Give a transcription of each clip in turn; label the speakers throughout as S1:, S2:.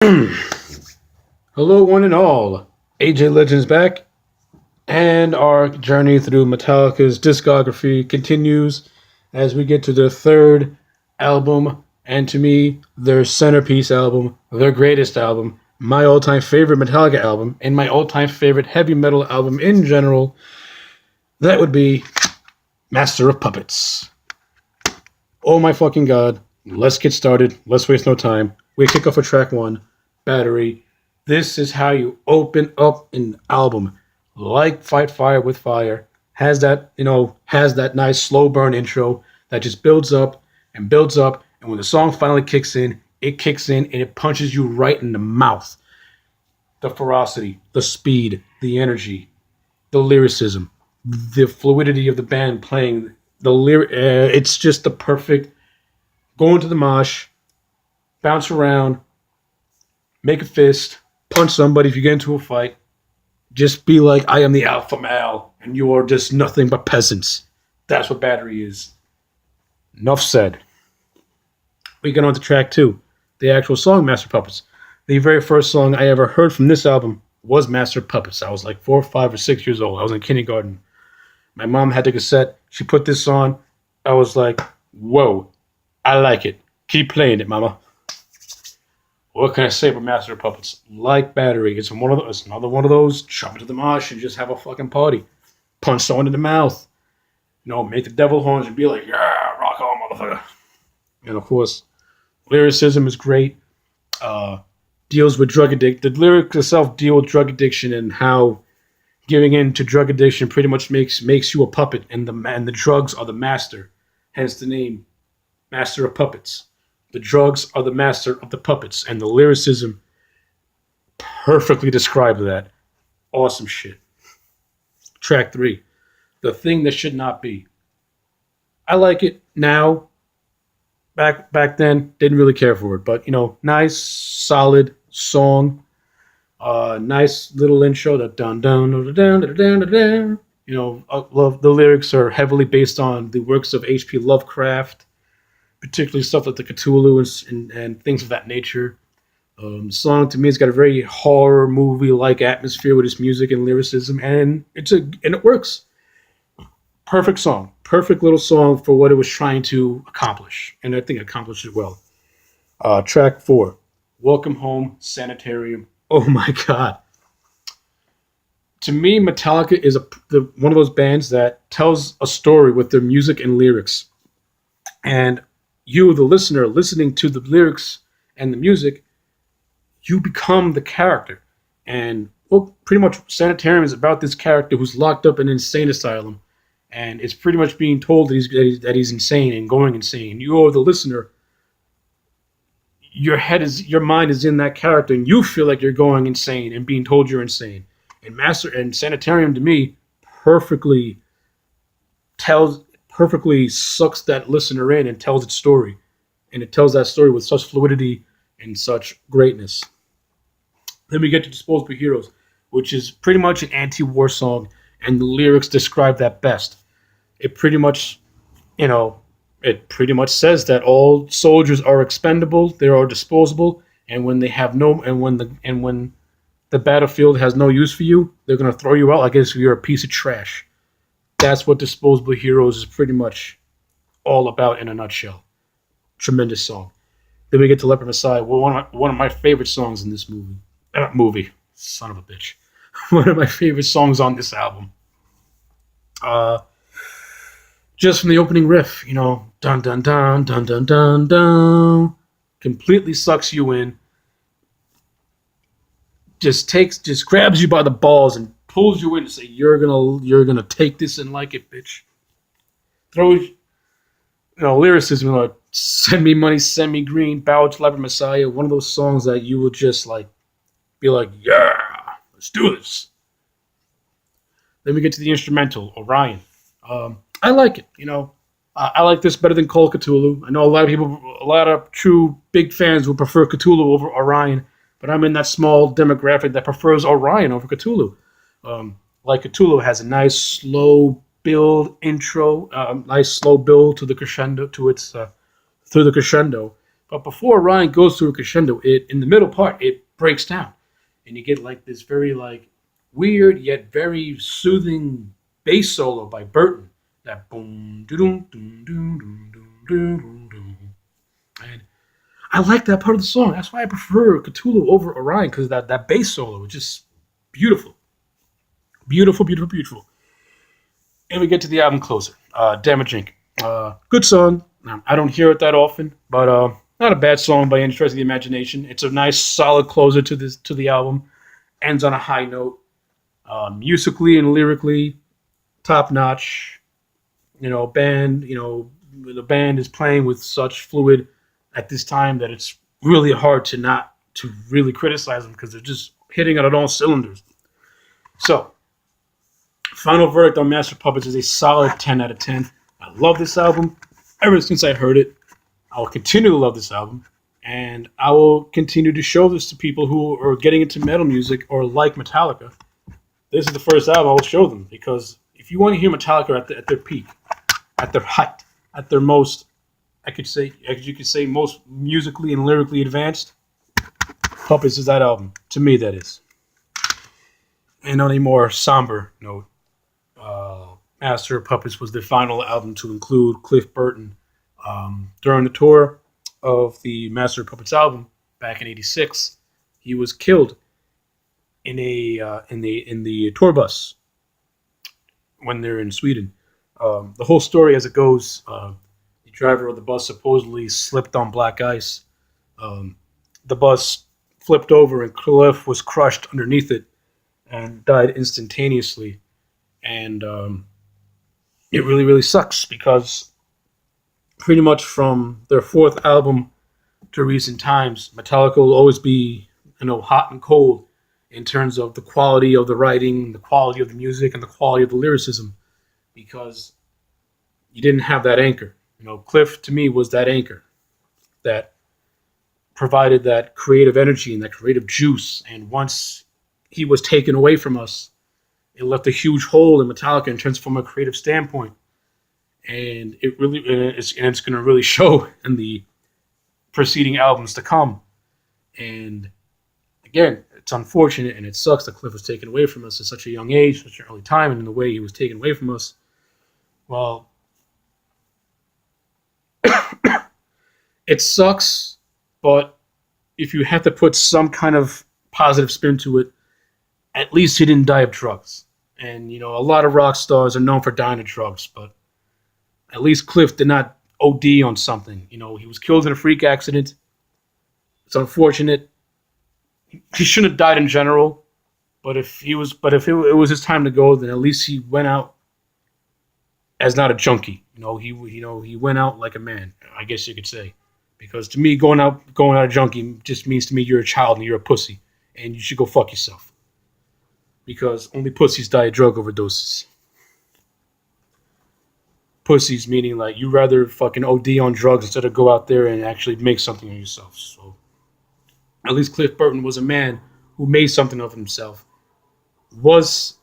S1: Hello, one and all. AJ Legends back, and our journey through Metallica's discography continues as we get to their third album, and to me, their centerpiece album, their greatest album, my all time favorite Metallica album, and my all time favorite heavy metal album in general. That would be Master of Puppets. Oh my fucking god. Let's get started. Let's waste no time. We kick off with track one, Battery. This is how you open up an album. Like Fight Fire with Fire. Has that nice slow burn intro that just builds up and builds up. And when the song finally kicks in, it kicks in and it punches you right in the mouth. The ferocity, the speed, the energy, the lyricism, the fluidity of the band playing the lyric. It's just the perfect go into the mosh, bounce around, make a fist, punch somebody if you get into a fight. Just be like, I am the alpha male, and you are just nothing but peasants. That's what Battery is. Enough said. We get on to track two, the actual song Master Puppets. The very first song I ever heard from this album was Master Puppets. I was like 4, 5, or 6 years old. I was in kindergarten. My mom had the cassette. She put this on. I was like, whoa, I like it. Keep playing it, mama. What can I say about Master of Puppets? Like Battery, it's another one of those. Jump into the mosh and just have a fucking party. Punch someone in the mouth. Make the devil horns and be like, yeah, rock on, motherfucker. And of course, lyricism is great. Deals with drug addiction. The lyrics itself deal with drug addiction and how giving in to drug addiction pretty much makes you a puppet, and the drugs are the master. Hence the name, Master of Puppets. The drugs are the master of the puppets, and the lyricism perfectly describes that. Awesome shit. Track three, The Thing That Should Not Be. I like it now. Back then, didn't really care for it, but nice, solid song. Nice little intro. That dun dun dun dun dun dun dun. Dun. Love the lyrics are heavily based on the works of H.P. Lovecraft, particularly stuff like the Cthulhu and things of that nature. The song to me has got a very horror movie like atmosphere with its music and lyricism, and it works. Perfect song, perfect little song for what it was trying to accomplish, and I think it accomplished it well. Track four, Welcome Home, Sanitarium. Oh my god. To me, Metallica is one of those bands that tells a story with their music and lyrics. And you, the listener, listening to the lyrics and the music, you become the character. And pretty much Sanitarium is about this character who's locked up in an insane asylum, and it's pretty much being told that he's insane and going insane. You, are the listener, your mind is in that character, and you feel like you're going insane and being told you're insane. And Sanitarium to me perfectly sucks that listener in and tells its story. And it tells that story with such fluidity and such greatness. Then we get to Disposable Heroes, which is pretty much an anti-war song, and the lyrics describe that best. It pretty much, says that all soldiers are expendable, they are disposable, and when when the battlefield has no use for you, they're gonna throw you out like as if you're a piece of trash. That's what Disposable Heroes is pretty much all about in a nutshell. Tremendous song. Then we get to Leper Messiah, one of my favorite songs in this movie. Son of a bitch. One of my favorite songs on this album. Just from the opening riff, dun dun dun dun dun dun dun, completely sucks you in. Just grabs you by the balls and pulls you in to say you're gonna take this and like it, bitch. Throws lyricism like send me money, send me green, bow to Leper Messiah. One of those songs that you would just like be like, yeah, let's do this. Then we get to the instrumental, Orion. I like it. I like this better than Call Cthulhu. I know a lot of true big fans will prefer Cthulhu over Orion, but I'm in that small demographic that prefers Orion over Cthulhu. Like Cthulhu has a nice slow build intro, nice slow build to the crescendo, through the crescendo, But before Orion goes through a crescendo, it in the middle part it breaks down, and you get like this very like weird yet very soothing bass solo by Burton. That boom doom doom doom doom doom doom doom. And I like that part of the song. That's why I prefer Cthulhu over Orion, because that bass solo is just beautiful. Beautiful, beautiful, beautiful. And we get to the album closer, Damage Inc. Good song. I don't hear it that often, but not a bad song by any stretch of the imagination. It's a nice, solid closer to the album. Ends on a high note, musically and lyrically, top notch. Band. The band is playing with such fluid at this time that it's really hard to really criticize them, because they're just hitting it on all cylinders. So, final verdict on Master of Puppets is a solid 10 out of 10. I love this album. Ever since I heard it, I will continue to love this album, and I will continue to show this to people who are getting into metal music or like Metallica. This is the first album I will show them, because if you want to hear Metallica at their peak, at their height, at their most, you could say most musically and lyrically advanced, Puppets is that album. To me, that is. And on a more somber note, Master of Puppets was the final album to include Cliff Burton. During the tour of the Master of Puppets album back in '86, he was killed in the tour bus when they're in Sweden. The whole story, as it goes, the driver of the bus supposedly slipped on black ice. The bus flipped over and Cliff was crushed underneath it and died instantaneously. And it really, really sucks, because pretty much from their fourth album to recent times, Metallica will always be, hot and cold in terms of the quality of the writing, the quality of the music, and the quality of the lyricism, because you didn't have that anchor. Cliff, to me, was that anchor that provided that creative energy and that creative juice. And once he was taken away from us, it left a huge hole in Metallica in terms from a creative standpoint. And it's going to really show in the preceding albums to come. And again, it's unfortunate and it sucks that Cliff was taken away from us at such a young age, such an early time, and in the way he was taken away from us. Well, it sucks, but if you have to put some kind of positive spin to it, at least he didn't die of drugs. And, a lot of rock stars are known for dying of drugs, but at least Cliff did not OD on something. He was killed in a freak accident. It's unfortunate. He shouldn't have died in general, but if it was his time to go, then at least he went out as not a junkie. He went out like a man, I guess you could say. Because to me, going out a junkie just means to me you're a child and you're a pussy, and you should go fuck yourself. Because only pussies die of drug overdoses. Pussies meaning like you rather fucking OD on drugs instead of go out there and actually make something of yourself. So at least Cliff Burton was a man who made something of himself. Was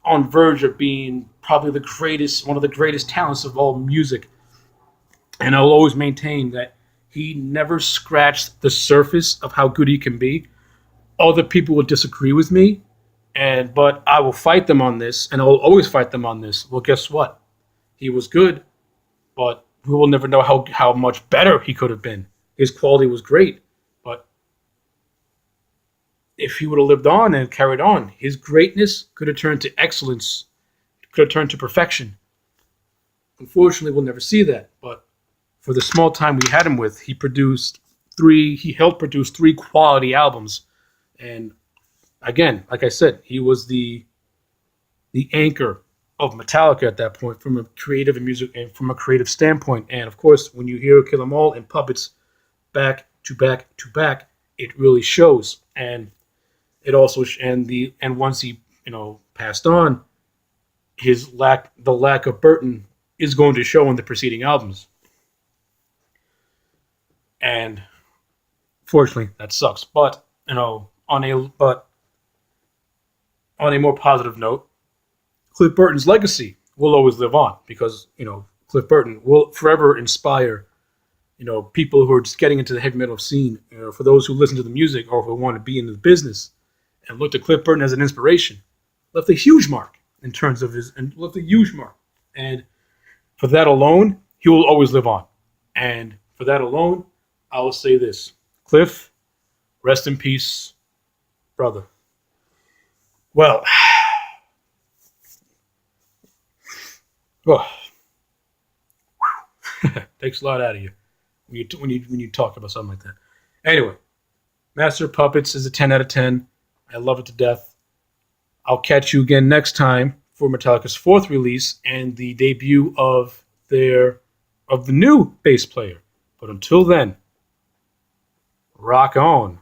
S1: on verge of being probably one of the greatest talents of all music. And I'll always maintain that he never scratched the surface of how good he can be. Other people will disagree with me, but I will fight them on this, and I will always fight them on this. Well, guess what? He was good, but we will never know how much better he could have been. His quality was great, but if he would have lived on and carried on, his greatness could have turned to excellence, could have turned to perfection. Unfortunately, we'll never see that, but for the small time we had him with, he helped produce 3 quality albums. And again, like I said, he was the anchor of Metallica at that point from a creative and music and from a creative standpoint. And of course, when you hear Kill 'Em All and Puppets back to back to back, it really shows. And it also and once he passed on, the lack of Burton is going to show in the preceding albums. And fortunately, that sucks. But on a more positive note, Cliff Burton's legacy will always live on, because Cliff Burton will forever inspire people who are just getting into the heavy metal scene, for those who listen to the music or who want to be in the business and look to Cliff Burton as an inspiration, left a huge mark in terms of and left a huge mark. And for that alone, he will always live on. And for that alone, I will say this: Cliff, rest in peace, brother. Well, oh, takes a lot out of you when you talk about something like that. Anyway, Master of Puppets is a 10 out of 10. I love it to death. I'll catch you again next time for Metallica's fourth release and the debut of the new bass player. But until then, rock on.